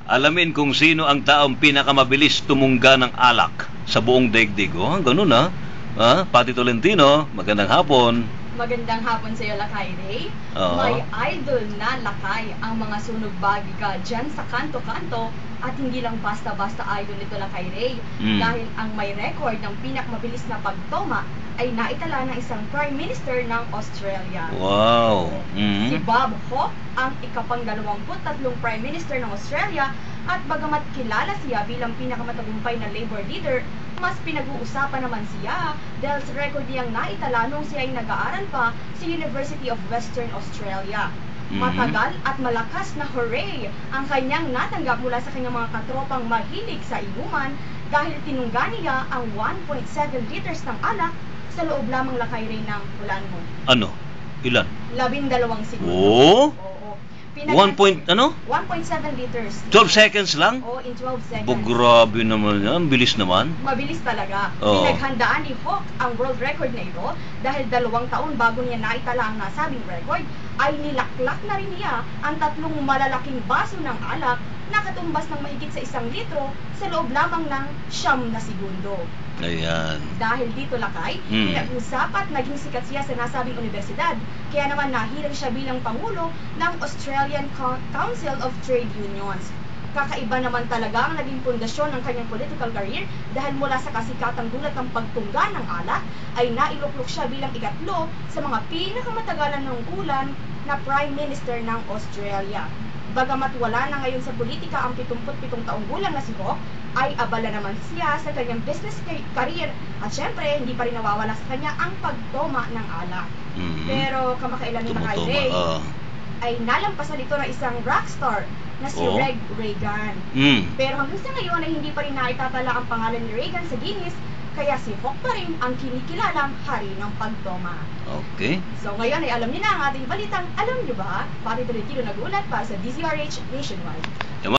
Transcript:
Alamin kung sino ang taong pinakamabilis tumungga ng alak sa buong daigdig. Oh, ganun Pati Tolentino, magandang hapon. Magandang hapon sa iyo, Lakay Ray. May idol na lakay ang mga sunog bagiga dyan sa kanto-kanto at hindi lang basta-basta idol nito, Lakay Ray. Dahil ang may record ng pinakamabilis na pagtoma ay naitala ng isang Prime Minister ng Australia. Wow! Si Bob Hawke ang ikapang-23 Prime Minister ng Australia at bagamat kilala siya bilang pinakamatagumpay na Labour leader, mas pinag-uusapan naman siya dahil sa record niyang naitala nung siya ay nag-aaral pa sa University of Western Australia. Matagal at malakas na hooray ang kanyang natanggap mula sa kanyang mga katropang mahilig sa inuman dahil tinungga niya ang 1.7 liters ng alak sa loob lamang, Lakay Ray, ng hulaan mo. Ano? Ilan? 12 segundo. Oo? 1.7 liters. 12 seconds lang? Oo, in 12 seconds. Grabe naman yan. Bilis naman. Mabilis talaga. Oo. Pinaghandaan ni Hawke ang world record na ito dahil 2 taon bago niya naitala ang nasabing record, ay nilaklak na rin niya ang 3 malalaking baso ng alak na katumbas ng mahigit sa 1 litro sa loob lamang ng 9 na segundo. Ayan. Dahil dito, Lakay, pinag-usap at naging sikat siya sa nasabing universidad. Kaya naman nahilang siya bilang Pangulo ng Australian Council of Trade Unions. Kakaiba naman talaga ang naging pundasyon ng kanyang political career dahil mula sa kasikatang gulat ng pagtungga ng alak ay nailuklok siya bilang ikatlo sa mga pinakamatagalan ng ulan na Prime Minister ng Australia. Bagamat wala na ngayon sa politika ang 77 taong gulang na si Hawke, ay abala naman siya sa kanyang business career at syempre hindi pa rin nawawala sa kanya ang pagtoma ng alak. Pero kamakailan na Lakay Ray, ay nalampasan ito ng isang rockstar na si Reg Reagan. Pero hanggang sa ngayon ay hindi pa rin naitatala ang pangalan ni Reagan sa Guinness, kaya si Hawke pa rin ang kinikilalang hari ng pagtoma. Okay. So ngayon ay alam niyo na ang ating balitang alam niyo ba? Pati Tolentino nag-ulat para sa DZRH Nationwide.